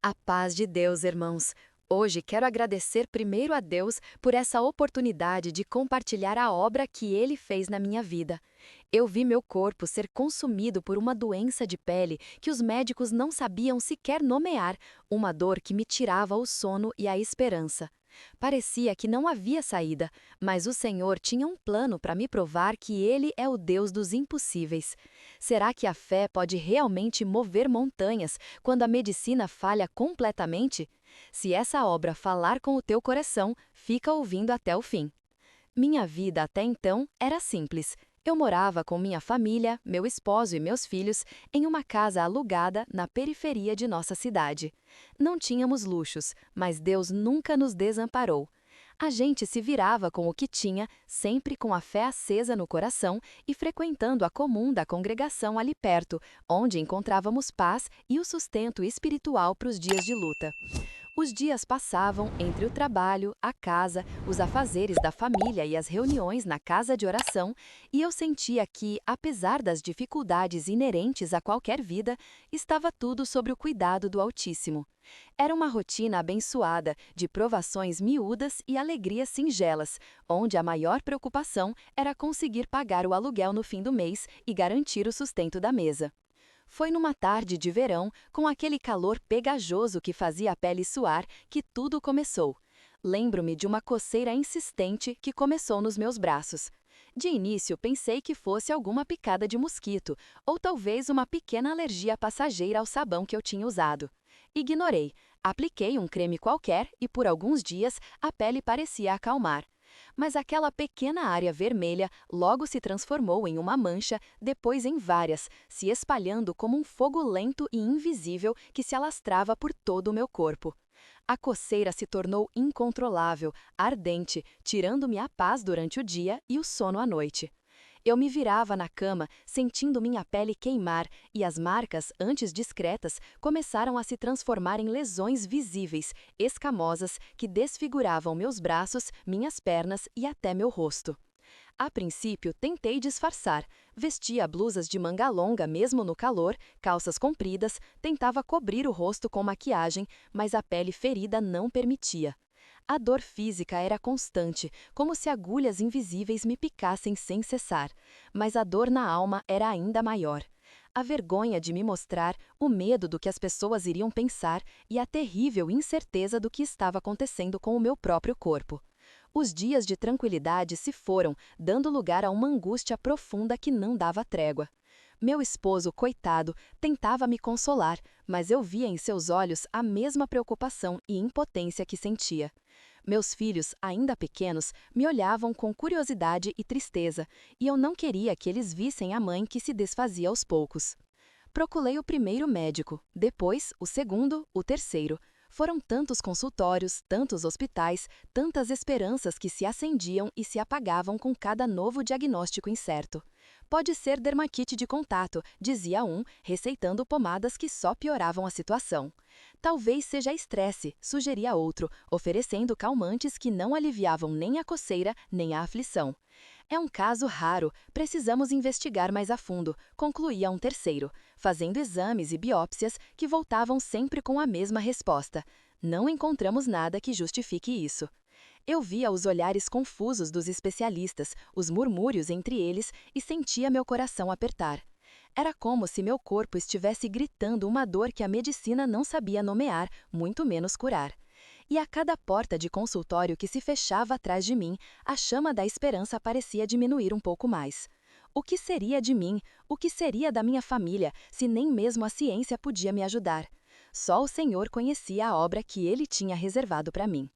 A paz de Deus, irmãos. Hoje quero agradecer primeiro a Deus por essa oportunidade de compartilhar a obra que Ele fez na minha vida. Eu vi meu corpo ser consumido por uma doença de pele que os médicos não sabiam sequer nomear, uma dor que me tirava o sono e a esperança. Parecia que não havia saída, mas o Senhor tinha um plano para me provar que Ele é o Deus dos impossíveis. Será que a fé pode realmente mover montanhas quando a medicina falha completamente? Se essa obra falar com o teu coração, fica ouvindo até o fim. Minha vida até então era simples. Eu morava com minha família, meu esposo e meus filhos em uma casa alugada na periferia de nossa cidade. Não tínhamos luxos, mas Deus nunca nos desamparou. A gente se virava com o que tinha, sempre com a fé acesa no coração e frequentando a comum da congregação ali perto, onde encontrávamos paz e o sustento espiritual para os dias de luta. Os dias passavam entre o trabalho, a casa, os afazeres da família e as reuniões na casa de oração, e eu sentia que, apesar das dificuldades inerentes a qualquer vida, estava tudo sob o cuidado do Altíssimo. Era uma rotina abençoada, de provações miúdas e alegrias singelas, onde a maior preocupação era conseguir pagar o aluguel no fim do mês e garantir o sustento da mesa. Foi numa tarde de verão, com aquele calor pegajoso que fazia a pele suar, que tudo começou. Lembro-me de uma coceira insistente que começou nos meus braços. De início, pensei que fosse alguma picada de mosquito, ou talvez uma pequena alergia passageira ao sabão que eu tinha usado. Ignorei. Apliquei um creme qualquer e por alguns dias a pele parecia acalmar. Mas aquela pequena área vermelha logo se transformou em uma mancha, depois em várias, se espalhando como um fogo lento e invisível que se alastrava por todo o meu corpo. A coceira se tornou incontrolável, ardente, tirando-me a paz durante o dia e o sono à noite. Eu me virava na cama, sentindo minha pele queimar, e as marcas, antes discretas, começaram a se transformar em lesões visíveis, escamosas, que desfiguravam meus braços, minhas pernas e até meu rosto. A princípio, tentei disfarçar. Vestia blusas de manga longa mesmo no calor, calças compridas, tentava cobrir o rosto com maquiagem, mas a pele ferida não permitia. A dor física era constante, como se agulhas invisíveis me picassem sem cessar, mas a dor na alma era ainda maior. A vergonha de me mostrar, o medo do que as pessoas iriam pensar e a terrível incerteza do que estava acontecendo com o meu próprio corpo. Os dias de tranquilidade se foram, dando lugar a uma angústia profunda que não dava trégua. Meu esposo, coitado, tentava me consolar, mas eu via em seus olhos a mesma preocupação e impotência que sentia. Meus filhos, ainda pequenos, me olhavam com curiosidade e tristeza, e eu não queria que eles vissem a mãe que se desfazia aos poucos. Procurei o primeiro médico, depois o segundo, o terceiro. Foram tantos consultórios, tantos hospitais, tantas esperanças que se acendiam e se apagavam com cada novo diagnóstico incerto. Pode ser dermatite de contato, dizia um, receitando pomadas que só pioravam a situação. Talvez seja estresse, sugeria outro, oferecendo calmantes que não aliviavam nem a coceira nem a aflição. É um caso raro, precisamos investigar mais a fundo, concluía um terceiro, fazendo exames e biópsias que voltavam sempre com a mesma resposta. Não encontramos nada que justifique isso. Eu via os olhares confusos dos especialistas, os murmúrios entre eles e sentia meu coração apertar. Era como se meu corpo estivesse gritando uma dor que a medicina não sabia nomear, muito menos curar. E a cada porta de consultório que se fechava atrás de mim, a chama da esperança parecia diminuir um pouco mais. O que seria de mim, o que seria da minha família, se nem mesmo a ciência podia me ajudar? Só o Senhor conhecia a obra que Ele tinha reservado para mim.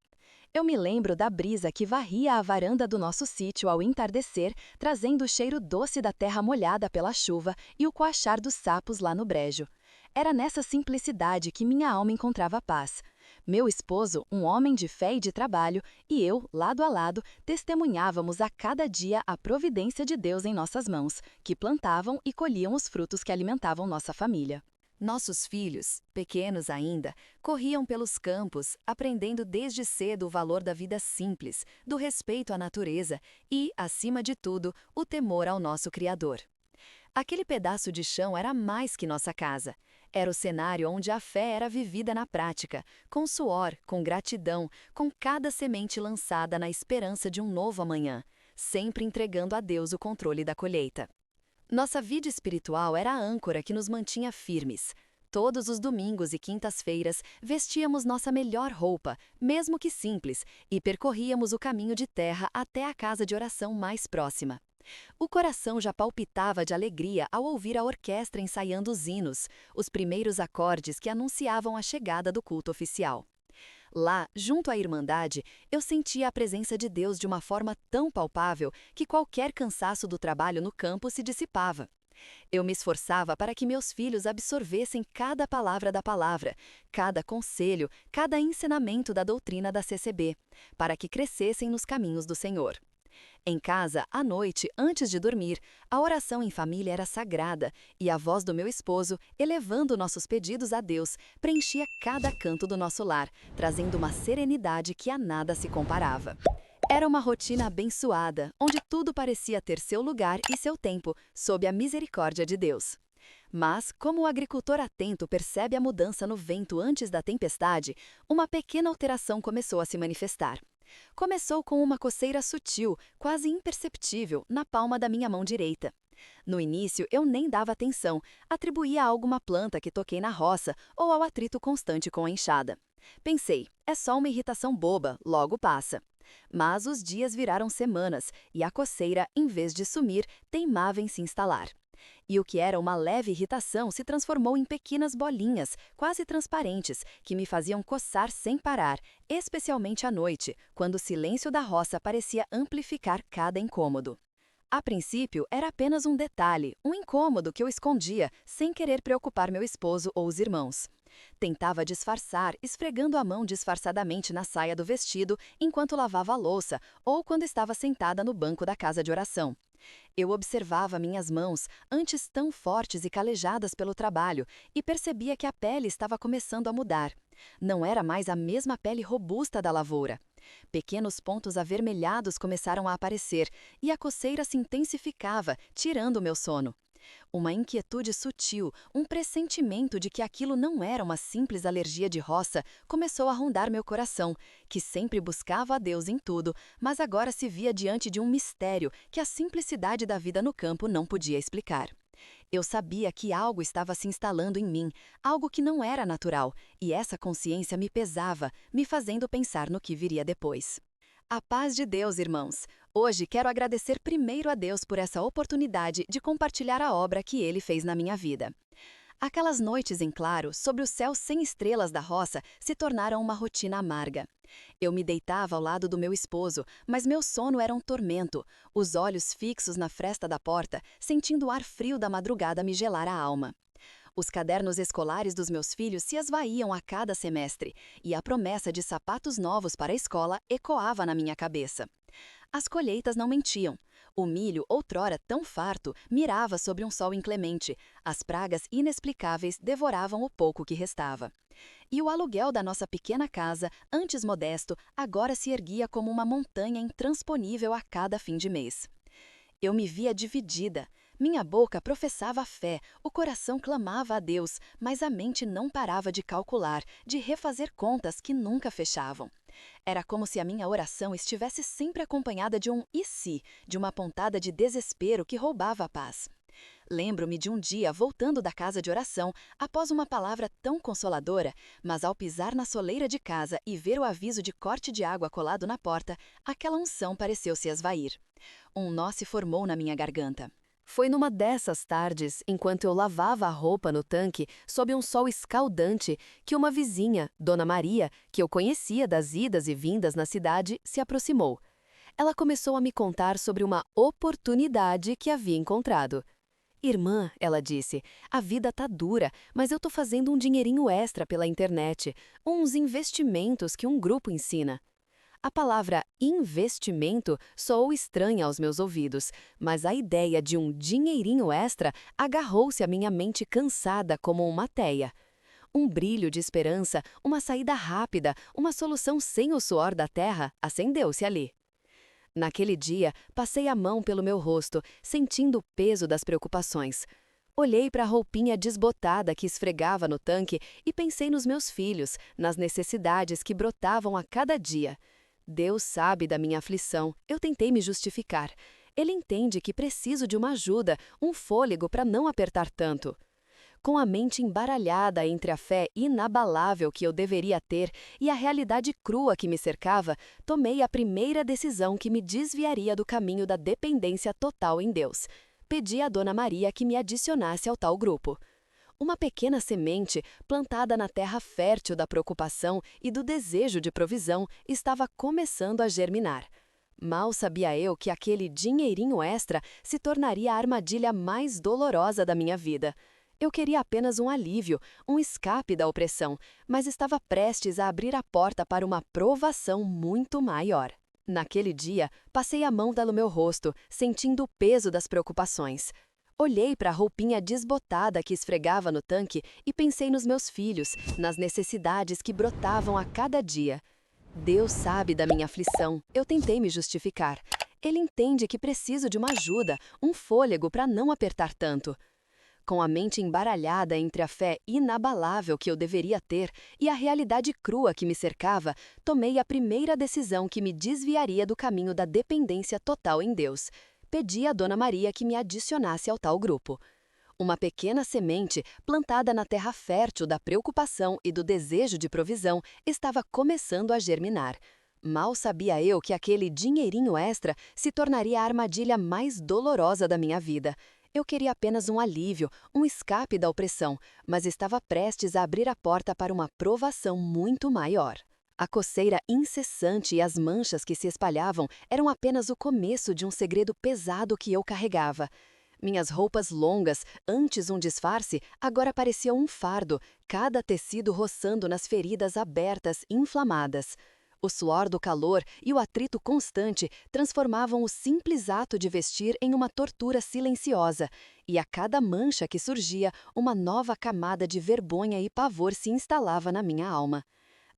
Eu me lembro da brisa que varria a varanda do nosso sítio ao entardecer, trazendo o cheiro doce da terra molhada pela chuva e o coachar dos sapos lá no brejo. Era nessa simplicidade que minha alma encontrava paz. Meu esposo, um homem de fé e de trabalho, e eu, lado a lado, testemunhávamos a cada dia a providência de Deus em nossas mãos, que plantavam e colhiam os frutos que alimentavam nossa família. Nossos filhos, pequenos ainda, corriam pelos campos, aprendendo desde cedo o valor da vida simples, do respeito à natureza e, acima de tudo, o temor ao nosso Criador. Aquele pedaço de chão era mais que nossa casa. Era o cenário onde a fé era vivida na prática, com suor, com gratidão, com cada semente lançada na esperança de um novo amanhã, sempre entregando a Deus o controle da colheita. Nossa vida espiritual era a âncora que nos mantinha firmes. Todos os domingos e quintas-feiras vestíamos nossa melhor roupa, mesmo que simples, e percorríamos o caminho de terra até a casa de oração mais próxima. O coração já palpitava de alegria ao ouvir a orquestra ensaiando os hinos, os primeiros acordes que anunciavam a chegada do culto oficial. Lá, junto à Irmandade, eu sentia a presença de Deus de uma forma tão palpável que qualquer cansaço do trabalho no campo se dissipava. Eu me esforçava para que meus filhos absorvessem cada palavra da palavra, cada conselho, cada ensinamento da doutrina da CCB, para que crescessem nos caminhos do Senhor. Em casa, à noite, antes de dormir, a oração em família era sagrada e a voz do meu esposo, elevando nossos pedidos a Deus, preenchia cada canto do nosso lar, trazendo uma serenidade que a nada se comparava. Era uma rotina abençoada, onde tudo parecia ter seu lugar e seu tempo, sob a misericórdia de Deus. Mas, como o agricultor atento percebe a mudança no vento antes da tempestade, uma pequena alteração começou a se manifestar. Começou com uma coceira sutil, quase imperceptível, na palma da minha mão direita. No início, eu nem dava atenção, atribuía a alguma planta que toquei na roça ou ao atrito constante com a enxada. Pensei, é só uma irritação boba, logo passa. Mas os dias viraram semanas e a coceira, em vez de sumir, teimava em se instalar. E o que era uma leve irritação se transformou em pequenas bolinhas, quase transparentes, que me faziam coçar sem parar, especialmente à noite, quando o silêncio da roça parecia amplificar cada incômodo. A princípio, era apenas um detalhe, um incômodo que eu escondia, sem querer preocupar meu esposo ou os irmãos. Tentava disfarçar, esfregando a mão disfarçadamente na saia do vestido enquanto lavava a louça ou quando estava sentada no banco da casa de oração. Eu observava minhas mãos, antes tão fortes e calejadas pelo trabalho, e percebia que a pele estava começando a mudar. Não era mais a mesma pele robusta da lavoura. Pequenos pontos avermelhados começaram a aparecer, e a coceira se intensificava, tirando o meu sono. Uma inquietude sutil, um pressentimento de que aquilo não era uma simples alergia de roça, começou a rondar meu coração, que sempre buscava a Deus em tudo, mas agora se via diante de um mistério que a simplicidade da vida no campo não podia explicar. Eu sabia que algo estava se instalando em mim, algo que não era natural, e essa consciência me pesava, me fazendo pensar no que viria depois. A paz de Deus, irmãos! Hoje quero agradecer primeiro a Deus por essa oportunidade de compartilhar a obra que Ele fez na minha vida. Aquelas noites em claro, sobre o céu sem estrelas da roça, se tornaram uma rotina amarga. Eu me deitava ao lado do meu esposo, mas meu sono era um tormento, os olhos fixos na fresta da porta, sentindo o ar frio da madrugada me gelar a alma. Os cadernos escolares dos meus filhos se esvaíam a cada semestre, e a promessa de sapatos novos para a escola ecoava na minha cabeça. As colheitas não mentiam. O milho, outrora tão farto, mirava sobre um sol inclemente. As pragas inexplicáveis devoravam o pouco que restava. E o aluguel da nossa pequena casa, antes modesto, agora se erguia como uma montanha intransponível a cada fim de mês. Eu me via dividida. Minha boca professava a fé, o coração clamava a Deus, mas a mente não parava de calcular, de refazer contas que nunca fechavam. Era como se a minha oração estivesse sempre acompanhada de um "e se", de uma pontada de desespero que roubava a paz. Lembro-me de um dia voltando da casa de oração, após uma palavra tão consoladora, mas ao pisar na soleira de casa e ver o aviso de corte de água colado na porta, aquela unção pareceu se esvair. Um nó se formou na minha garganta. Foi numa dessas tardes, enquanto eu lavava a roupa no tanque, sob um sol escaldante, que uma vizinha, Dona Maria, que eu conhecia das idas e vindas na cidade, se aproximou. Ela começou a me contar sobre uma oportunidade que havia encontrado. "Irmã", ela disse, "a vida tá dura, mas eu tô fazendo um dinheirinho extra pela internet, uns investimentos que um grupo ensina." A palavra investimento soou estranha aos meus ouvidos, mas a ideia de um dinheirinho extra agarrou-se à minha mente cansada como uma teia. Um brilho de esperança, uma saída rápida, uma solução sem o suor da terra, acendeu-se ali. Naquele dia, passei a mão pelo meu rosto, sentindo o peso das preocupações. Olhei para a roupinha desbotada que esfregava no tanque e pensei nos meus filhos, nas necessidades que brotavam a cada dia. Deus sabe da minha aflição, eu tentei me justificar. Ele entende que preciso de uma ajuda, um fôlego para não apertar tanto. Com a mente embaralhada entre a fé inabalável que eu deveria ter e a realidade crua que me cercava, tomei a primeira decisão que me desviaria do caminho da dependência total em Deus. Pedi a Dona Maria que me adicionasse ao tal grupo. Uma pequena semente, plantada na terra fértil da preocupação e do desejo de provisão, estava começando a germinar. Mal sabia eu que aquele dinheirinho extra se tornaria a armadilha mais dolorosa da minha vida. Eu queria apenas um alívio, um escape da opressão, mas estava prestes a abrir a porta para uma provação muito maior. Naquele dia, passei a mão no meu rosto, sentindo o peso das preocupações. Olhei para a roupinha desbotada que esfregava no tanque e pensei nos meus filhos, nas necessidades que brotavam a cada dia. Deus sabe da minha aflição, eu tentei me justificar. Ele entende que preciso de uma ajuda, um fôlego para não apertar tanto. Com a mente embaralhada entre a fé inabalável que eu deveria ter e a realidade crua que me cercava, tomei a primeira decisão que me desviaria do caminho da dependência total em Deus. Pedi a Dona Maria que me adicionasse ao tal grupo. Uma pequena semente, plantada na terra fértil da preocupação e do desejo de provisão, estava começando a germinar. Mal sabia eu que aquele dinheirinho extra se tornaria a armadilha mais dolorosa da minha vida. Eu queria apenas um alívio, um escape da opressão, mas estava prestes a abrir a porta para uma provação muito maior. A coceira incessante e as manchas que se espalhavam eram apenas o começo de um segredo pesado que eu carregava. Minhas roupas longas, antes um disfarce, agora pareciam um fardo, cada tecido roçando nas feridas abertas, inflamadas. O suor do calor e o atrito constante transformavam o simples ato de vestir em uma tortura silenciosa, e a cada mancha que surgia, uma nova camada de vergonha e pavor se instalava na minha alma.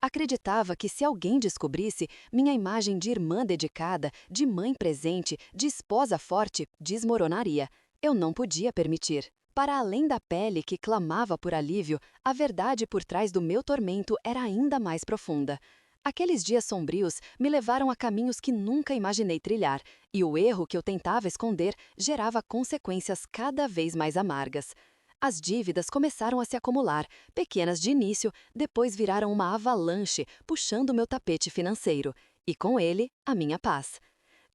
Acreditava que se alguém descobrisse, minha imagem de irmã dedicada, de mãe presente, de esposa forte, desmoronaria. Eu não podia permitir. Para além da pele que clamava por alívio, a verdade por trás do meu tormento era ainda mais profunda. Aqueles dias sombrios me levaram a caminhos que nunca imaginei trilhar, e o erro que eu tentava esconder gerava consequências cada vez mais amargas. As dívidas começaram a se acumular, pequenas de início, depois viraram uma avalanche, puxando meu tapete financeiro, e com ele, a minha paz.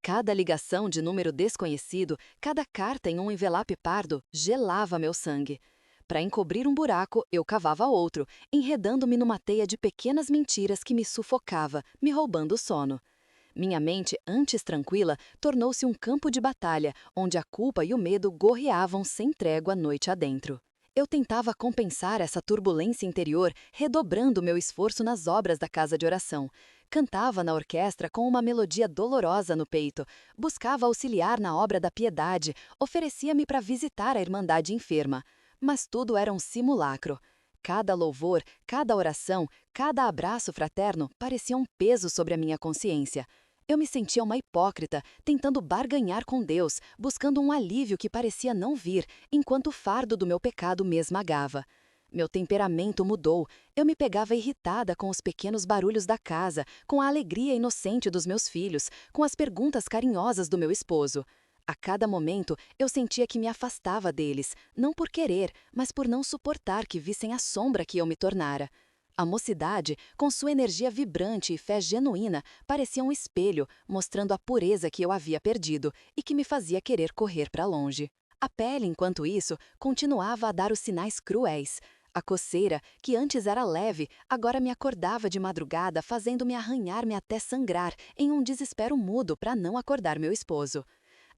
Cada ligação de número desconhecido, cada carta em um envelope pardo, gelava meu sangue. Para encobrir um buraco, eu cavava outro, enredando-me numa teia de pequenas mentiras que me sufocava, me roubando o sono. Minha mente, antes tranquila, tornou-se um campo de batalha, onde a culpa e o medo gorreavam sem trégua noite adentro. Eu tentava compensar essa turbulência interior, redobrando meu esforço nas obras da casa de oração. Cantava na orquestra com uma melodia dolorosa no peito, buscava auxiliar na obra da piedade, oferecia-me para visitar a irmandade enferma. Mas tudo era um simulacro. Cada louvor, cada oração, cada abraço fraterno parecia um peso sobre a minha consciência. Eu me sentia uma hipócrita, tentando barganhar com Deus, buscando um alívio que parecia não vir, enquanto o fardo do meu pecado me esmagava. Meu temperamento mudou, eu me pegava irritada com os pequenos barulhos da casa, com a alegria inocente dos meus filhos, com as perguntas carinhosas do meu esposo. A cada momento, eu sentia que me afastava deles, não por querer, mas por não suportar que vissem a sombra que eu me tornara. A mocidade, com sua energia vibrante e fé genuína, parecia um espelho, mostrando a pureza que eu havia perdido e que me fazia querer correr para longe. A pele, enquanto isso, continuava a dar os sinais cruéis. A coceira, que antes era leve, agora me acordava de madrugada, fazendo-me arranhar-me até sangrar, em um desespero mudo para não acordar meu esposo.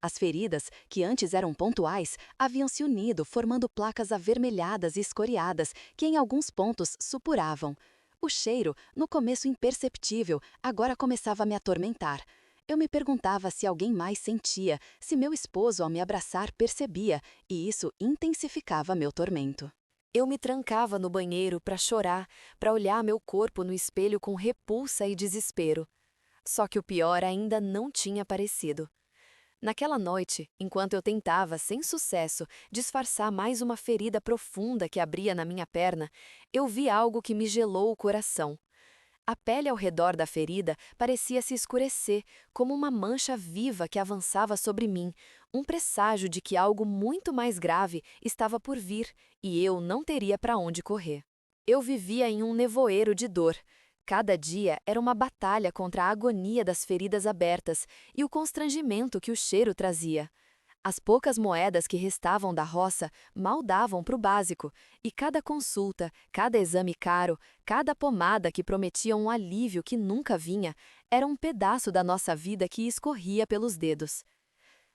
As feridas, que antes eram pontuais, haviam se unido, formando placas avermelhadas e escoriadas, que em alguns pontos supuravam. O cheiro, no começo imperceptível, agora começava a me atormentar. Eu me perguntava se alguém mais sentia, se meu esposo, ao me abraçar, percebia, e isso intensificava meu tormento. Eu me trancava no banheiro para chorar, para olhar meu corpo no espelho com repulsa e desespero. Só que o pior ainda não tinha aparecido. Naquela noite, enquanto eu tentava, sem sucesso, disfarçar mais uma ferida profunda que abria na minha perna, eu vi algo que me gelou o coração. A pele ao redor da ferida parecia se escurecer, como uma mancha viva que avançava sobre mim, um presságio de que algo muito mais grave estava por vir e eu não teria para onde correr. Eu vivia em um nevoeiro de dor. Cada dia era uma batalha contra a agonia das feridas abertas e o constrangimento que o cheiro trazia. As poucas moedas que restavam da roça mal davam para o básico, e cada consulta, cada exame caro, cada pomada que prometia um alívio que nunca vinha, era um pedaço da nossa vida que escorria pelos dedos.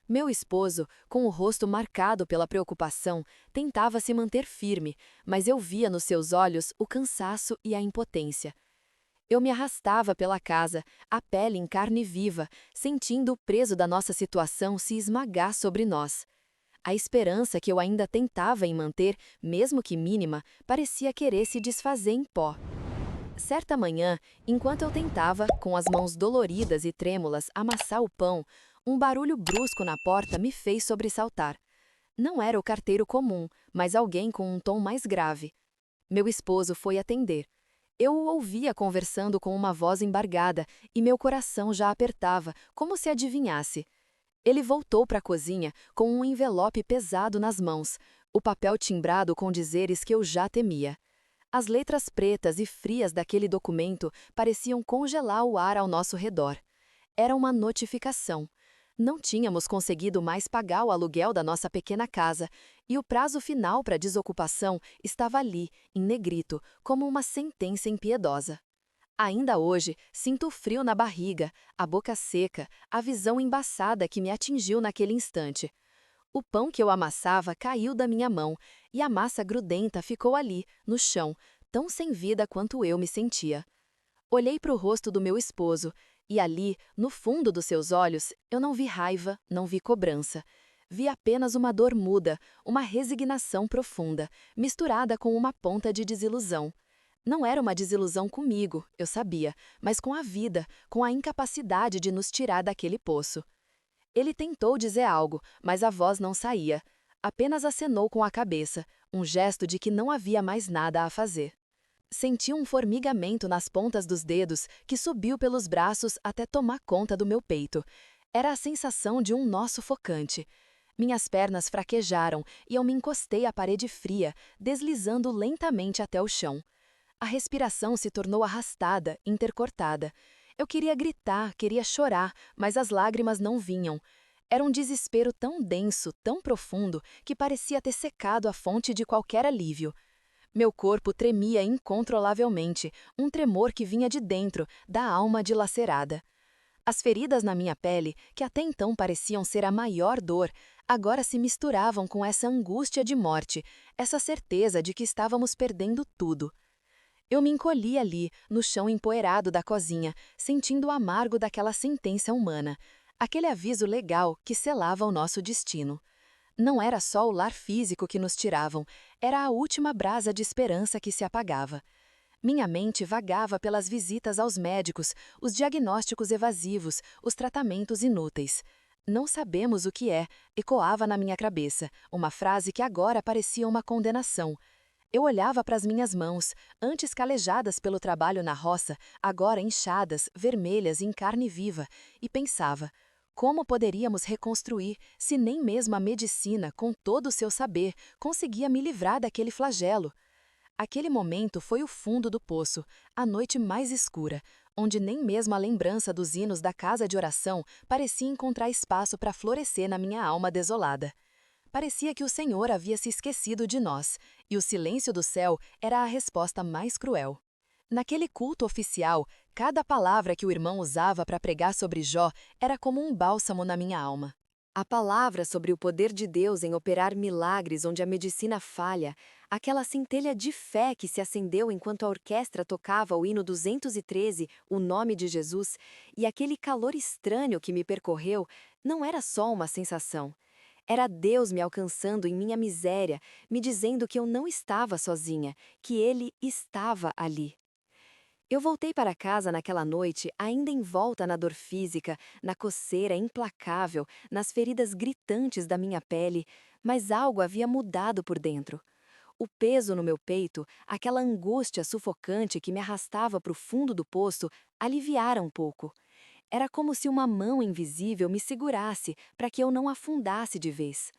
Meu esposo, com o rosto marcado pela preocupação, tentava se manter firme, mas eu via nos seus olhos o cansaço e a impotência. Eu me arrastava pela casa, a pele em carne viva, sentindo o peso da nossa situação se esmagar sobre nós. A esperança que eu ainda tentava em manter, mesmo que mínima, parecia querer se desfazer em pó. Certa manhã, enquanto eu tentava, com as mãos doloridas e trêmulas, amassar o pão, um barulho brusco na porta me fez sobressaltar. Não era o carteiro comum, mas alguém com um tom mais grave. Meu esposo foi atender. Eu o ouvia conversando com uma voz embargada e meu coração já apertava, como se adivinhasse. Ele voltou para a cozinha com um envelope pesado nas mãos, o papel timbrado com dizeres que eu já temia. As letras pretas e frias daquele documento pareciam congelar o ar ao nosso redor. Era uma notificação. Não tínhamos conseguido mais pagar o aluguel da nossa pequena casa, e o prazo final para a desocupação estava ali, em negrito, como uma sentença impiedosa. Ainda hoje, sinto o frio na barriga, a boca seca, a visão embaçada que me atingiu naquele instante. O pão que eu amassava caiu da minha mão, e a massa grudenta ficou ali, no chão, tão sem vida quanto eu me sentia. Olhei para o rosto do meu esposo, e ali, no fundo dos seus olhos, eu não vi raiva, não vi cobrança. Vi apenas uma dor muda, uma resignação profunda, misturada com uma ponta de desilusão. Não era uma desilusão comigo, eu sabia, mas com a vida, com a incapacidade de nos tirar daquele poço. Ele tentou dizer algo, mas a voz não saía. Apenas acenou com a cabeça, um gesto de que não havia mais nada a fazer. Senti um formigamento nas pontas dos dedos que subiu pelos braços até tomar conta do meu peito. Era a sensação de um nó sufocante. Minhas pernas fraquejaram e eu me encostei à parede fria, deslizando lentamente até o chão. A respiração se tornou arrastada, intercortada. Eu queria gritar, queria chorar, mas as lágrimas não vinham. Era um desespero tão denso, tão profundo, que parecia ter secado a fonte de qualquer alívio. Meu corpo tremia incontrolavelmente, um tremor que vinha de dentro, da alma dilacerada. As feridas na minha pele, que até então pareciam ser a maior dor, agora se misturavam com essa angústia de morte, essa certeza de que estávamos perdendo tudo. Eu me encolhi ali, no chão empoeirado da cozinha, sentindo o amargo daquela sentença humana, aquele aviso legal que selava o nosso destino. Não era só o lar físico que nos tiravam, era a última brasa de esperança que se apagava. Minha mente vagava pelas visitas aos médicos, os diagnósticos evasivos, os tratamentos inúteis. Não sabemos o que é, ecoava na minha cabeça, uma frase que agora parecia uma condenação. Eu olhava para as minhas mãos, antes calejadas pelo trabalho na roça, agora inchadas, vermelhas em carne viva, e pensava: como poderíamos reconstruir se nem mesmo a medicina, com todo o seu saber, conseguia me livrar daquele flagelo? Aquele momento foi o fundo do poço, a noite mais escura, onde nem mesmo a lembrança dos hinos da casa de oração parecia encontrar espaço para florescer na minha alma desolada. Parecia que o Senhor havia se esquecido de nós, e o silêncio do céu era a resposta mais cruel. Naquele culto oficial, cada palavra que o irmão usava para pregar sobre Jó era como um bálsamo na minha alma. A palavra sobre o poder de Deus em operar milagres onde a medicina falha, aquela centelha de fé que se acendeu enquanto a orquestra tocava o hino 213, o nome de Jesus, e aquele calor estranho que me percorreu, não era só uma sensação. Era Deus me alcançando em minha miséria, me dizendo que eu não estava sozinha, que Ele estava ali. Eu voltei para casa naquela noite, ainda envolta na dor física, na coceira implacável, nas feridas gritantes da minha pele, mas algo havia mudado por dentro. O peso no meu peito, aquela angústia sufocante que me arrastava para o fundo do poço, aliviara um pouco. Era como se uma mão invisível me segurasse para que eu não afundasse de vez.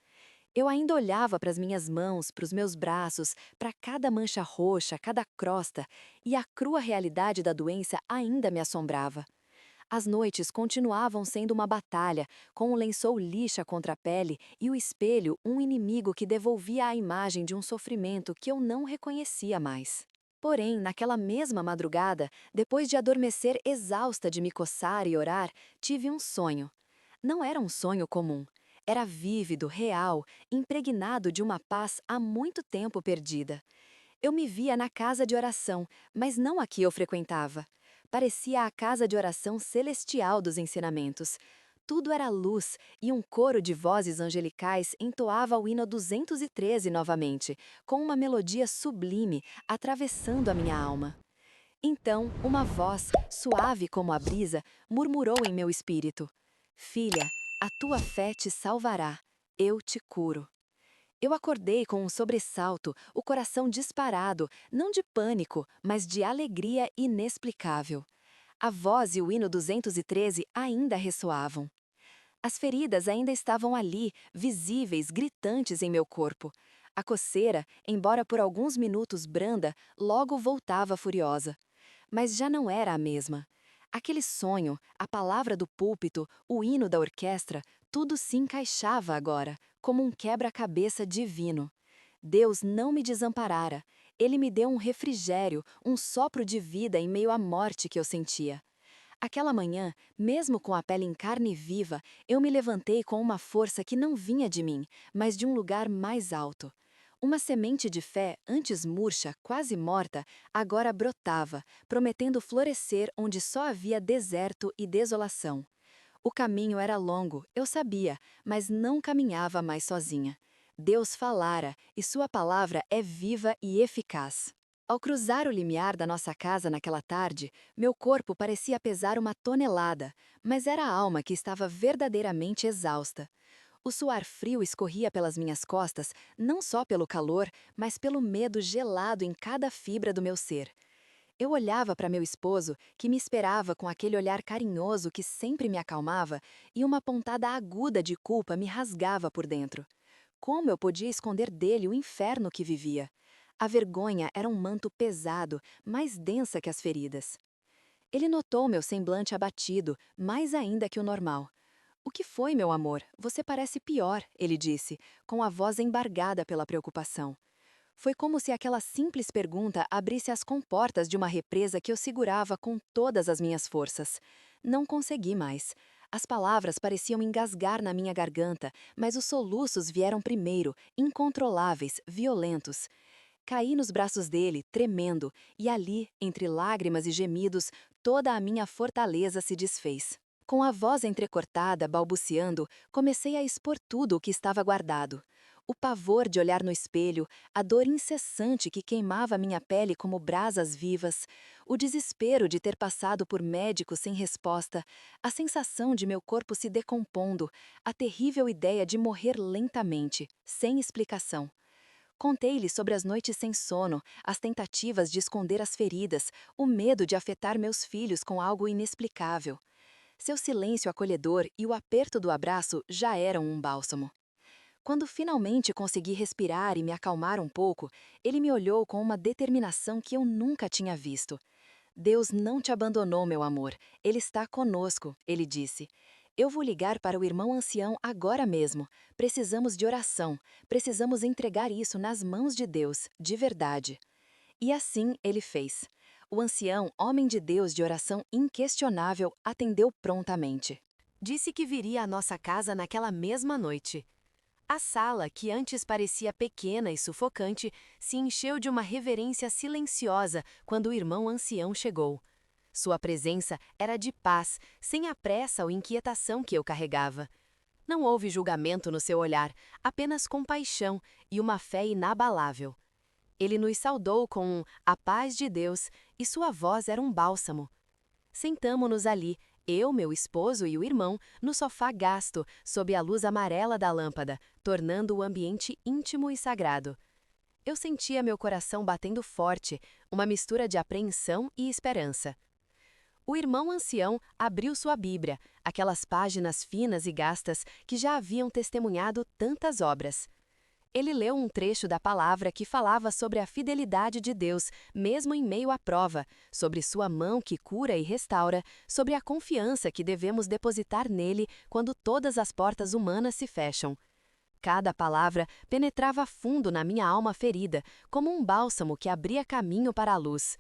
Eu ainda olhava para as minhas mãos, para os meus braços, para cada mancha roxa, cada crosta, e a crua realidade da doença ainda me assombrava. As noites continuavam sendo uma batalha, com o lençol lixa contra a pele e o espelho um inimigo que devolvia a imagem de um sofrimento que eu não reconhecia mais. Porém, naquela mesma madrugada, depois de adormecer exausta de me coçar e orar, tive um sonho. Não era um sonho comum. Era vívido, real, impregnado de uma paz há muito tempo perdida. Eu me via na casa de oração, mas não a que eu frequentava. Parecia a casa de oração celestial dos ensinamentos. Tudo era luz e um coro de vozes angelicais entoava o hino 213 novamente, com uma melodia sublime atravessando a minha alma. Então, uma voz, suave como a brisa, murmurou em meu espírito: Filha, a tua fé te salvará, eu te curo. Eu acordei com um sobressalto, o coração disparado, não de pânico, mas de alegria inexplicável. A voz e o hino 213 ainda ressoavam. As feridas ainda estavam ali, visíveis, gritantes em meu corpo. A coceira, embora por alguns minutos branda, logo voltava furiosa. Mas já não era a mesma. Aquele sonho, a palavra do púlpito, o hino da orquestra, tudo se encaixava agora, como um quebra-cabeça divino. Deus não me desamparara. Ele me deu um refrigério, um sopro de vida em meio à morte que eu sentia. Aquela manhã, mesmo com a pele em carne viva, eu me levantei com uma força que não vinha de mim, mas de um lugar mais alto. Uma semente de fé, antes murcha, quase morta, agora brotava, prometendo florescer onde só havia deserto e desolação. O caminho era longo, eu sabia, mas não caminhava mais sozinha. Deus falara, e sua palavra é viva e eficaz. Ao cruzar o limiar da nossa casa naquela tarde, meu corpo parecia pesar uma tonelada, mas era a alma que estava verdadeiramente exausta. O suor frio escorria pelas minhas costas, não só pelo calor, mas pelo medo gelado em cada fibra do meu ser. Eu olhava para meu esposo, que me esperava com aquele olhar carinhoso que sempre me acalmava, e uma pontada aguda de culpa me rasgava por dentro. Como eu podia esconder dele o inferno que vivia? A vergonha era um manto pesado, mais densa que as feridas. Ele notou meu semblante abatido, mais ainda que o normal. O que foi, meu amor? Você parece pior, ele disse, com a voz embargada pela preocupação. Foi como se aquela simples pergunta abrisse as comportas de uma represa que eu segurava com todas as minhas forças. Não consegui mais. As palavras pareciam engasgar na minha garganta, mas os soluços vieram primeiro, incontroláveis, violentos. Caí nos braços dele, tremendo, e ali, entre lágrimas e gemidos, toda a minha fortaleza se desfez. Com a voz entrecortada, balbuciando, comecei a expor tudo o que estava guardado. O pavor de olhar no espelho, a dor incessante que queimava minha pele como brasas vivas, o desespero de ter passado por médicos sem resposta, a sensação de meu corpo se decompondo, a terrível ideia de morrer lentamente, sem explicação. Contei-lhe sobre as noites sem sono, as tentativas de esconder as feridas, o medo de afetar meus filhos com algo inexplicável. Seu silêncio acolhedor e o aperto do abraço já eram um bálsamo. Quando finalmente consegui respirar e me acalmar um pouco, ele me olhou com uma determinação que eu nunca tinha visto. Deus não te abandonou, meu amor. Ele está conosco, ele disse. Eu vou ligar para o irmão ancião agora mesmo. Precisamos de oração. Precisamos entregar isso nas mãos de Deus, de verdade. E assim ele fez. O ancião, homem de Deus de oração inquestionável, atendeu prontamente. Disse que viria à nossa casa naquela mesma noite. A sala, que antes parecia pequena e sufocante, se encheu de uma reverência silenciosa quando o irmão ancião chegou. Sua presença era de paz, sem a pressa ou inquietação que eu carregava. Não houve julgamento no seu olhar, apenas compaixão e uma fé inabalável. Ele nos saudou com um "A paz de Deus" e sua voz era um bálsamo. Sentamo-nos ali, eu, meu esposo e o irmão, no sofá gasto, sob a luz amarela da lâmpada, tornando o ambiente íntimo e sagrado. Eu sentia meu coração batendo forte, uma mistura de apreensão e esperança. O irmão ancião abriu sua Bíblia, aquelas páginas finas e gastas que já haviam testemunhado tantas obras. Ele leu um trecho da palavra que falava sobre a fidelidade de Deus, mesmo em meio à prova, sobre sua mão que cura e restaura, sobre a confiança que devemos depositar nele quando todas as portas humanas se fecham. Cada palavra penetrava fundo na minha alma ferida, como um bálsamo que abria caminho para a luz.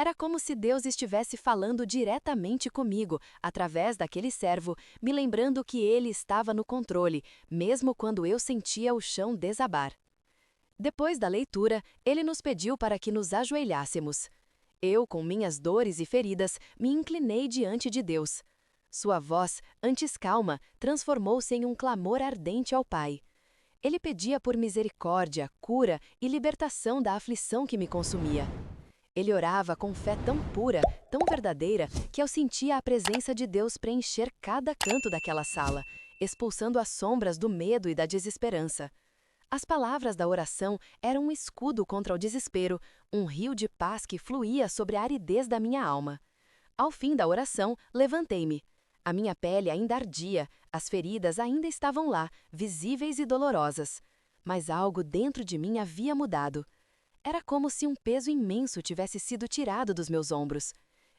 Era como se Deus estivesse falando diretamente comigo, através daquele servo, me lembrando que ele estava no controle, mesmo quando eu sentia o chão desabar. Depois da leitura, ele nos pediu para que nos ajoelhássemos. Eu, com minhas dores e feridas, me inclinei diante de Deus. Sua voz, antes calma, transformou-se em um clamor ardente ao Pai. Ele pedia por misericórdia, cura e libertação da aflição que me consumia. Ele orava com fé tão pura, tão verdadeira, que eu sentia a presença de Deus preencher cada canto daquela sala, expulsando as sombras do medo e da desesperança. As palavras da oração eram um escudo contra o desespero, um rio de paz que fluía sobre a aridez da minha alma. Ao fim da oração, levantei-me. A minha pele ainda ardia, as feridas ainda estavam lá, visíveis e dolorosas. Mas algo dentro de mim havia mudado. Era como se um peso imenso tivesse sido tirado dos meus ombros.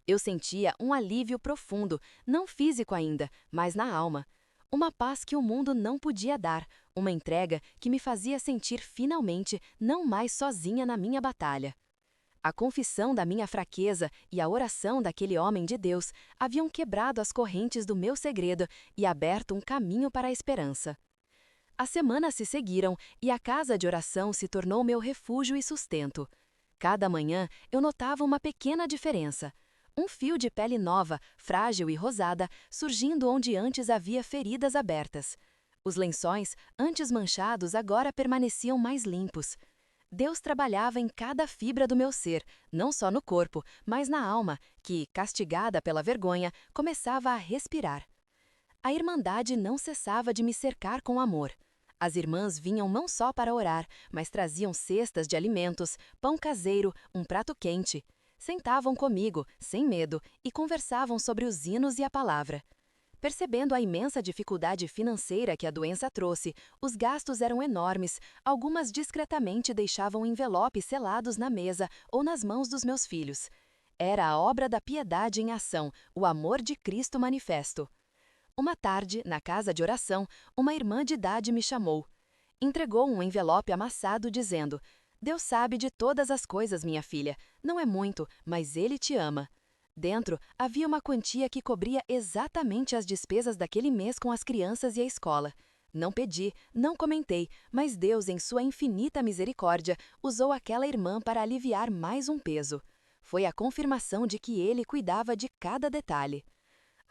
Eu sentia um alívio profundo, não físico ainda, mas na alma. Uma paz que o mundo não podia dar, uma entrega que me fazia sentir finalmente não mais sozinha na minha batalha. A confissão da minha fraqueza e a oração daquele homem de Deus haviam quebrado as correntes do meu segredo e aberto um caminho para a esperança. As semanas se seguiram e a casa de oração se tornou meu refúgio e sustento. Cada manhã eu notava uma pequena diferença. Um fio de pele nova, frágil e rosada, surgindo onde antes havia feridas abertas. Os lençóis, antes manchados, agora permaneciam mais limpos. Deus trabalhava em cada fibra do meu ser, não só no corpo, mas na alma, que, castigada pela vergonha, começava a respirar. A Irmandade não cessava de me cercar com amor. As irmãs vinham não só para orar, mas traziam cestas de alimentos, pão caseiro, um prato quente. Sentavam comigo, sem medo, e conversavam sobre os hinos e a palavra. Percebendo a imensa dificuldade financeira que a doença trouxe, os gastos eram enormes, algumas discretamente deixavam envelopes selados na mesa ou nas mãos dos meus filhos. Era a obra da piedade em ação, o amor de Cristo manifesto. Uma tarde, na casa de oração, uma irmã de idade me chamou. Entregou um envelope amassado dizendo: "Deus sabe de todas as coisas, minha filha. Não é muito, mas Ele te ama." Dentro, havia uma quantia que cobria exatamente as despesas daquele mês com as crianças e a escola. Não pedi, não comentei, mas Deus, em sua infinita misericórdia, usou aquela irmã para aliviar mais um peso. Foi a confirmação de que Ele cuidava de cada detalhe.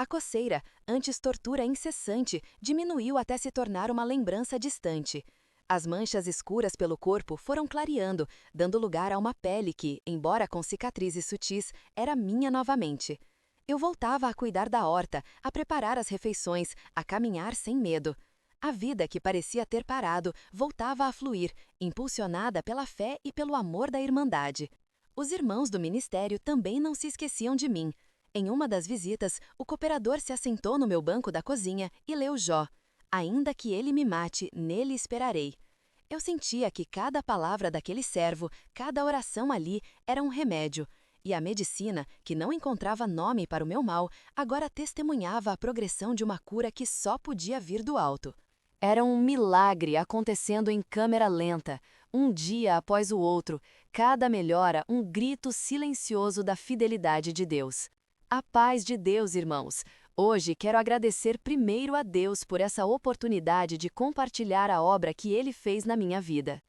A coceira, antes tortura incessante, diminuiu até se tornar uma lembrança distante. As manchas escuras pelo corpo foram clareando, dando lugar a uma pele que, embora com cicatrizes sutis, era minha novamente. Eu voltava a cuidar da horta, a preparar as refeições, a caminhar sem medo. A vida que parecia ter parado voltava a fluir, impulsionada pela fé e pelo amor da Irmandade. Os irmãos do ministério também não se esqueciam de mim. Em uma das visitas, o cooperador se assentou no meu banco da cozinha e leu Jó. "Ainda que ele me mate, nele esperarei." Eu sentia que cada palavra daquele servo, cada oração ali, era um remédio. E a medicina, que não encontrava nome para o meu mal, agora testemunhava a progressão de uma cura que só podia vir do alto. Era um milagre acontecendo em câmera lenta, um dia após o outro, cada melhora um grito silencioso da fidelidade de Deus. A paz de Deus, irmãos! Hoje quero agradecer primeiro a Deus por essa oportunidade de compartilhar a obra que Ele fez na minha vida.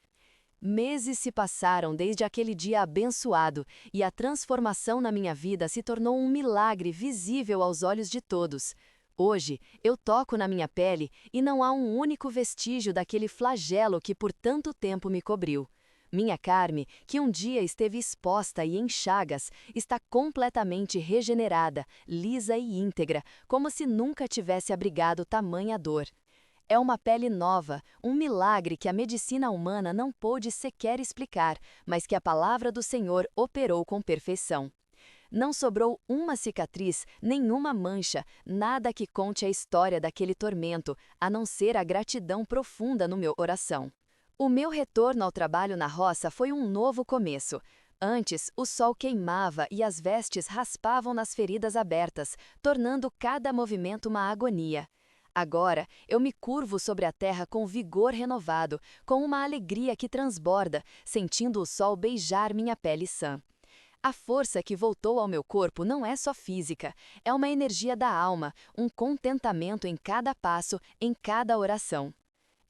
Meses se passaram desde aquele dia abençoado e a transformação na minha vida se tornou um milagre visível aos olhos de todos. Hoje, eu toco na minha pele e não há um único vestígio daquele flagelo que por tanto tempo me cobriu. Minha carne, que um dia esteve exposta e em chagas, está completamente regenerada, lisa e íntegra, como se nunca tivesse abrigado tamanha dor. É uma pele nova, um milagre que a medicina humana não pôde sequer explicar, mas que a palavra do Senhor operou com perfeição. Não sobrou uma cicatriz, nenhuma mancha, nada que conte a história daquele tormento, a não ser a gratidão profunda no meu coração. O meu retorno ao trabalho na roça foi um novo começo. Antes, o sol queimava e as vestes raspavam nas feridas abertas, tornando cada movimento uma agonia. Agora, eu me curvo sobre a terra com vigor renovado, com uma alegria que transborda, sentindo o sol beijar minha pele sã. A força que voltou ao meu corpo não é só física, é uma energia da alma, um contentamento em cada passo, em cada oração.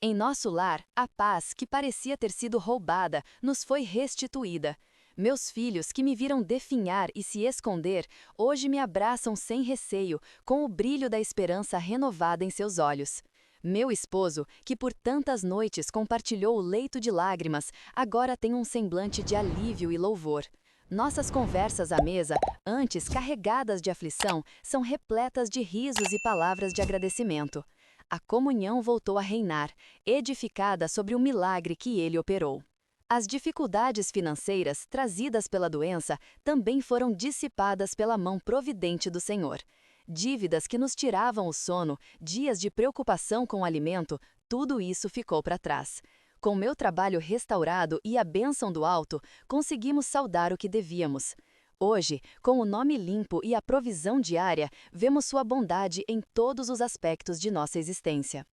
Em nosso lar, a paz, que parecia ter sido roubada, nos foi restituída. Meus filhos, que me viram definhar e se esconder, hoje me abraçam sem receio, com o brilho da esperança renovada em seus olhos. Meu esposo, que por tantas noites compartilhou o leito de lágrimas, agora tem um semblante de alívio e louvor. Nossas conversas à mesa, antes carregadas de aflição, são repletas de risos e palavras de agradecimento. A comunhão voltou a reinar, edificada sobre o milagre que ele operou. As dificuldades financeiras trazidas pela doença também foram dissipadas pela mão providente do Senhor. Dívidas que nos tiravam o sono, dias de preocupação com o alimento, tudo isso ficou para trás. Com meu trabalho restaurado e a bênção do alto, conseguimos saldar o que devíamos. Hoje, com o nome limpo e a provisão diária, vemos sua bondade em todos os aspectos de nossa existência.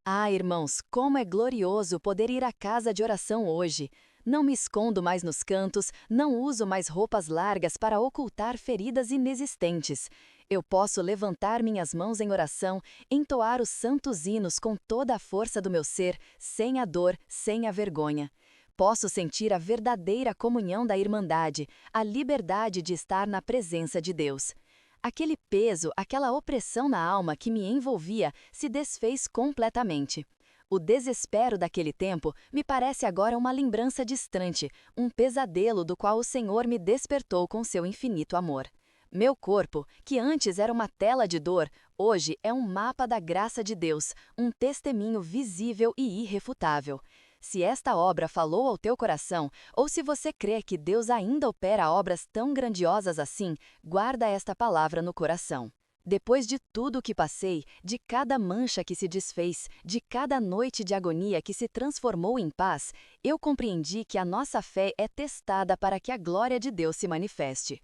Ah, irmãos, como é glorioso poder ir à casa de oração hoje! Não me escondo mais nos cantos, não uso mais roupas largas para ocultar feridas inexistentes. Eu posso levantar minhas mãos em oração, entoar os santos hinos com toda a força do meu ser, sem a dor, sem a vergonha. Posso sentir a verdadeira comunhão da irmandade, a liberdade de estar na presença de Deus. Aquele peso, aquela opressão na alma que me envolvia, se desfez completamente. O desespero daquele tempo me parece agora uma lembrança distante, um pesadelo do qual o Senhor me despertou com seu infinito amor. Meu corpo, que antes era uma tela de dor, hoje é um mapa da graça de Deus, um testemunho visível e irrefutável. Se esta obra falou ao teu coração, ou se você crê que Deus ainda opera obras tão grandiosas assim, guarda esta palavra no coração. Depois de tudo o que passei, de cada mancha que se desfez, de cada noite de agonia que se transformou em paz, eu compreendi que a nossa fé é testada para que a glória de Deus se manifeste.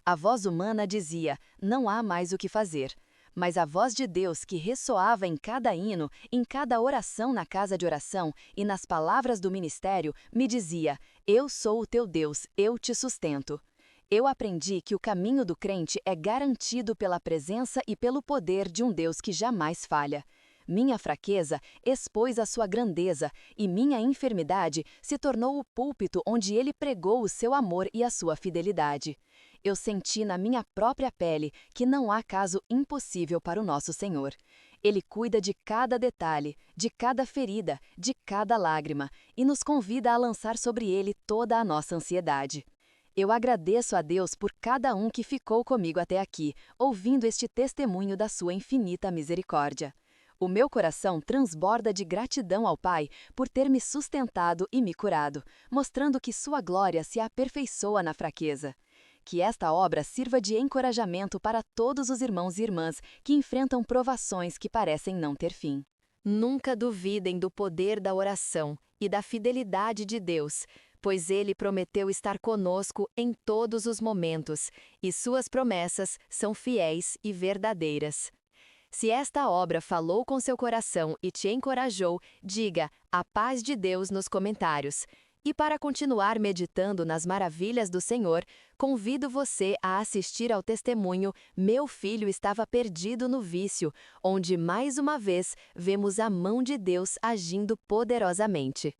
A voz humana dizia, não há mais o que fazer. Mas a voz de Deus que ressoava em cada hino, em cada oração na casa de oração e nas palavras do ministério, me dizia, eu sou o teu Deus, eu te sustento. Eu aprendi que o caminho do crente é garantido pela presença e pelo poder de um Deus que jamais falha. Minha fraqueza expôs a sua grandeza e minha enfermidade se tornou o púlpito onde ele pregou o seu amor e a sua fidelidade. Eu senti na minha própria pele que não há caso impossível para o nosso Senhor. Ele cuida de cada detalhe, de cada ferida, de cada lágrima e nos convida a lançar sobre ele toda a nossa ansiedade. Eu agradeço a Deus por cada um que ficou comigo até aqui, ouvindo este testemunho da sua infinita misericórdia. O meu coração transborda de gratidão ao Pai por ter me sustentado e me curado, mostrando que sua glória se aperfeiçoa na fraqueza. Que esta obra sirva de encorajamento para todos os irmãos e irmãs que enfrentam provações que parecem não ter fim. Nunca duvidem do poder da oração e da fidelidade de Deus, pois Ele prometeu estar conosco em todos os momentos, e suas promessas são fiéis e verdadeiras. Se esta obra falou com seu coração e te encorajou, diga a paz de Deus nos comentários. E para continuar meditando nas maravilhas do Senhor, convido você a assistir ao testemunho Meu Filho Estava Perdido no Vício, onde mais uma vez vemos a mão de Deus agindo poderosamente.